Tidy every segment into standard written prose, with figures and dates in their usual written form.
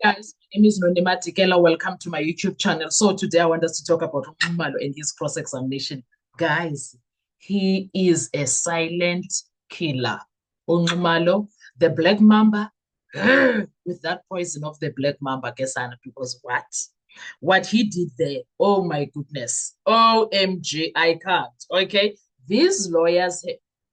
Guys, my name is Nonima Tikela. Welcome to my YouTube channel. So today I want us to talk about Nxumalo and his cross-examination. Guys, he is a silent killer. Nxumalo, the Black Mamba, with that poison of the Black Mamba, Kesana, because what? What he did there, oh my goodness. OMG, I can't. Okay. These lawyers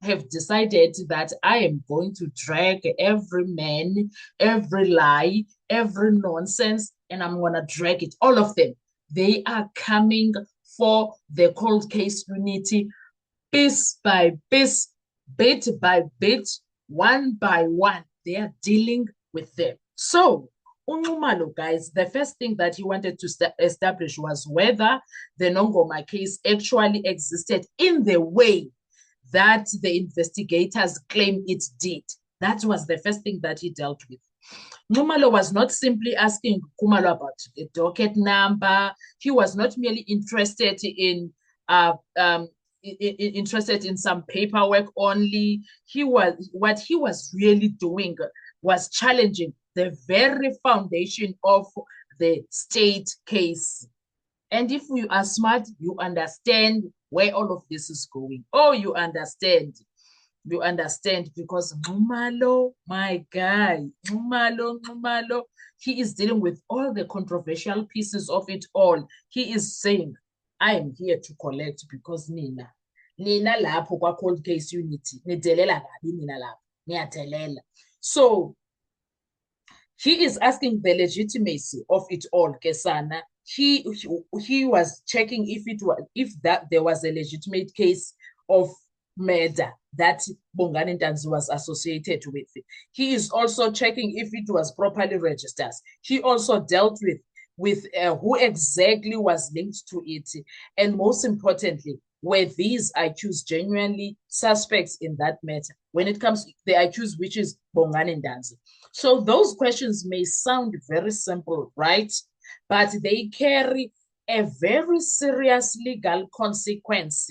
have decided that I am going to drag every man, every lie, every nonsense, and I'm going to drag it. All of them. They are coming for the cold case unity piece by piece, bit by bit, one by one. They are dealing with them. So, Unxumalo, guys, the first thing that he wanted to establish was whether the Nongoma case actually existed in the way that the investigators claim it did. That was the first thing that he dealt with. Nxumalo was not simply asking Khumalo about the docket number. He was not merely uh, um, interested in some paperwork only. What he was really doing was challenging the very foundation of the state case. And if you are smart, you understand where all of this is going. Oh, you understand. You understand because Nxumalo, my guy, Nxumalo, he is dealing with all the controversial pieces of it all. He is saying, I am here to collect because Nina lapho kwa cold case unity, nidelela kabi nina lapho, niyadelela. So he is asking the legitimacy of it all, Kesana. He was checking if that there was a legitimate case of murder that Bongani Ntanzi was associated with. He is also checking if it was properly registered. He also dealt with who exactly was linked to it, and most importantly, were these accused genuinely suspects in that matter when it comes to the accused, which is Bongani Ntanzi. So those questions may sound very simple, right? But they carry a very serious legal consequence.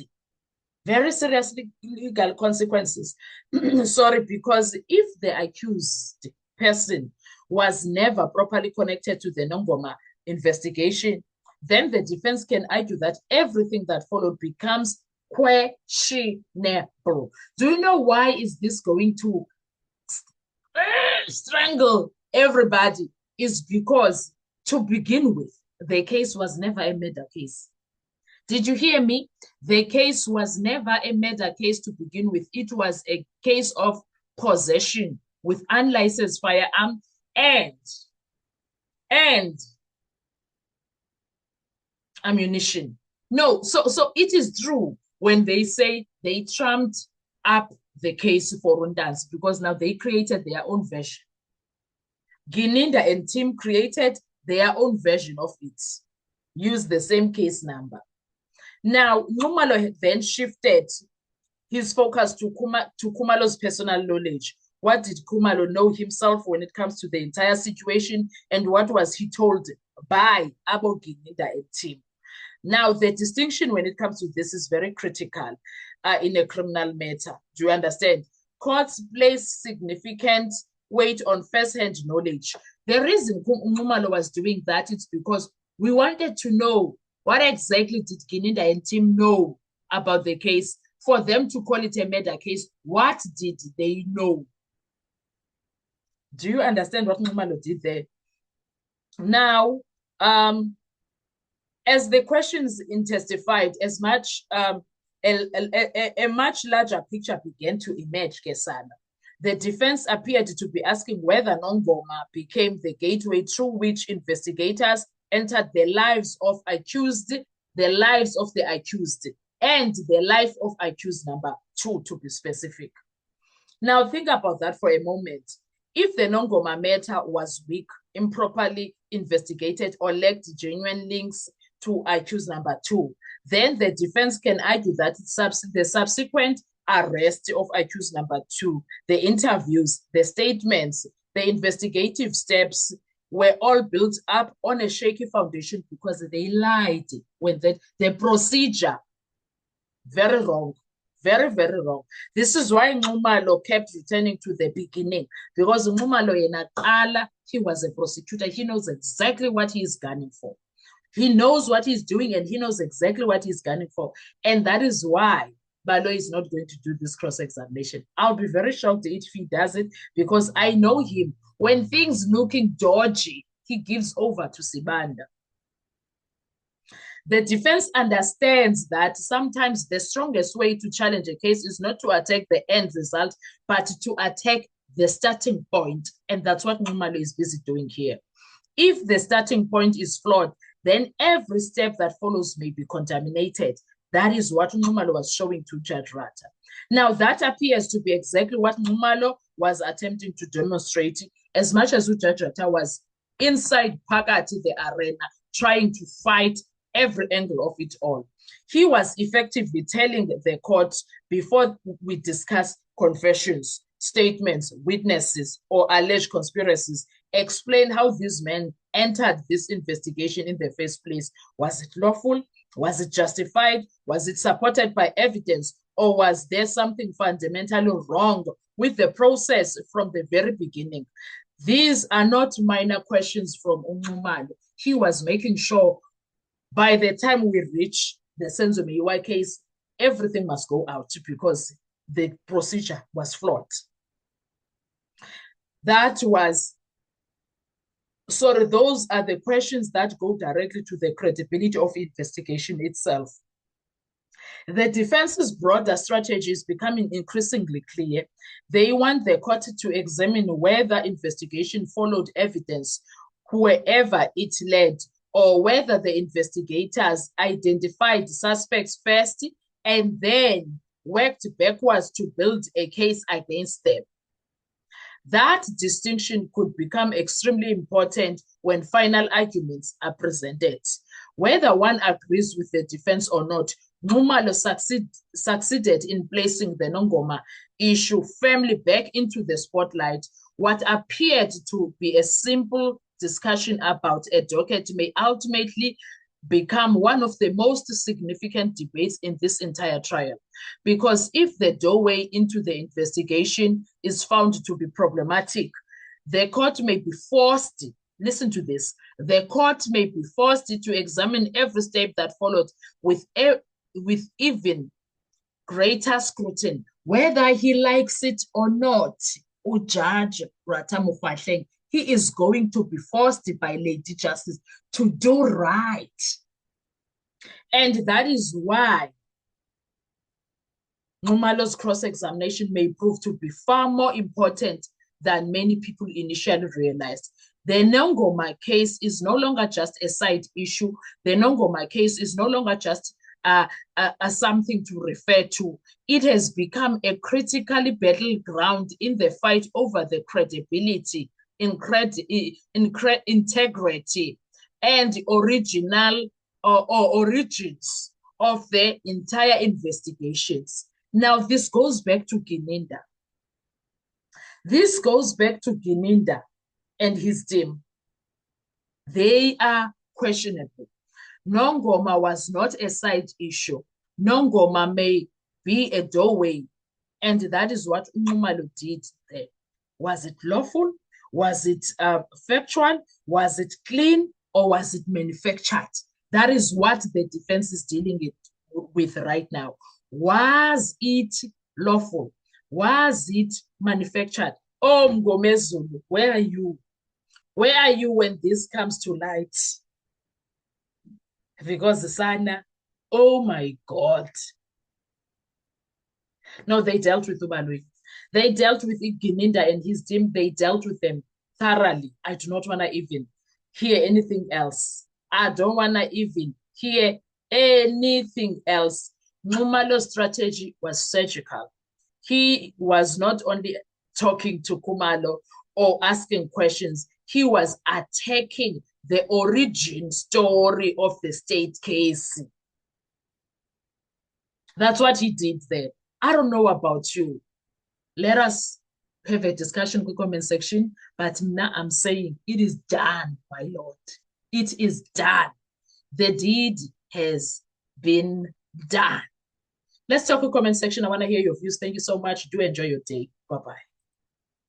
Very serious legal consequences. Sorry, because if the accused person was never properly connected to the Nongoma investigation, then the defense can argue that everything that followed becomes questionable. Do you know why is this going to strangle everybody? Is because to begin with, the case was never a murder case. Did you hear me? The case was never a murder case to begin with. It was a case of possession with unlicensed firearm and ammunition. No, so it is true when they say they trumped up the case for Ntanzi because now they created their own version. Gininda and team created their own version of it, used the same case number. Now, Nxumalo then shifted his focus to Khumalo's personal knowledge. What did Khumalo know himself when it comes to the entire situation, and what was he told by Abo Gininda and team? Now, the distinction when it comes to this is very critical in a criminal matter. Do you understand? Courts place significant weight on first-hand knowledge. The reason Nxumalo was doing that is because we wanted to know what exactly did Gininda and team know about the case for them to call it a murder case. What did they know? Do you understand what Nxumalo did there? Now, as the questions intensified, as much a much larger picture began to emerge, Kesana. The defense appeared to be asking whether Nongoma became the gateway through which investigators entered the lives of accused, the lives of the accused, and the life of accused number 2, to be specific. Now, think about that for a moment. If the Nongoma matter was weak, improperly investigated, or lacked genuine links to accused number 2, then the defense can argue that the subsequent arrest of accused number 2, the interviews, the statements, the investigative steps were all built up on a shaky foundation because they lied when the procedure, very wrong, Very, very wrong. This is why Nxumalo kept returning to the beginning, because Nxumalo yena qala, he was a prosecutor. He knows exactly what he is gunning for. He knows what he's doing and he knows exactly what he's gunning for. And that is why Balo is not going to do this cross-examination. I'll be very shocked if he does it, because I know him. When things looking dodgy, he gives over to Sibanda. The defense understands that sometimes the strongest way to challenge a case is not to attack the end result, but to attack the starting point. And that's what Nxumalo is busy doing here. If the starting point is flawed, then every step that follows may be contaminated. That is what Nxumalo was showing to Judge Rata. Now, that appears to be exactly what Nxumalo was attempting to demonstrate, as much as Judge Rata was inside Phakathi the arena, trying to fight every angle of it all. He was effectively telling the court, before we discuss confessions, statements, witnesses, or alleged conspiracies, explain how these men entered this investigation in the first place. Was it lawful? Was it justified? Was it supported by evidence? Or was there something fundamentally wrong with the process from the very beginning? These are not minor questions from Nxumalo. He was making sure by the time we reach the Senzo Meyiwa case, everything must go out because the procedure was flawed. Those are the questions that go directly to the credibility of investigation itself. The defense's broader strategy is becoming increasingly clear. They want the court to examine whether investigation followed evidence, wherever it led, or whether the investigators identified suspects first and then worked backwards to build a case against them. That distinction could become extremely important when final arguments are presented. Whether one agrees with the defense or not, Nxumalo succeeded in placing the Nongoma issue firmly back into the spotlight. What appeared to be a simple discussion about a docket may ultimately become one of the most significant debates in this entire trial. Because if the doorway into the investigation is found to be problematic, the court may be forced, listen to this, the court may be forced to examine every step that followed with even greater scrutiny, whether he likes it or not. Judge Rata Mokgoatlheng, he is going to be forced by Lady Justice to do right. And that is why Nxumalo's cross-examination may prove to be far more important than many people initially realized. The Nongoma case is no longer just a side issue. The Nongoma case is no longer just something to refer to. It has become a critically battleground in the fight over the credibility, integrity, and original or origins of the entire investigations. Now, this goes back to Gininda. This goes back to Gininda and his team. They are questionable. Nongoma was not a side issue. Nongoma may be a doorway, and that is what Nxumalo did there. Was it lawful? Was it factual? Was it clean? Or was it manufactured? That is what the defense is dealing with right now. Was it lawful? Was it manufactured? Oh, Mngomezulu, where are you? Where are you when this comes to light? Because Sana, oh my God. No, they dealt with Ubalwi. They dealt with Gininda and his team. They dealt with them thoroughly. I do not want to even hear anything else. I don't want to even hear anything else. Nxumalo's strategy was surgical. He was not only talking to Khumalo or asking questions, he was attacking the origin story of the state case. That's what he did there. I don't know about you. Let us have a discussion in the comment section, but now I'm saying it is done, my Lord. It is done. The deed has been done. Let's talk in comment section. I want to hear your views. Thank you so much. Do enjoy your day. Bye-bye.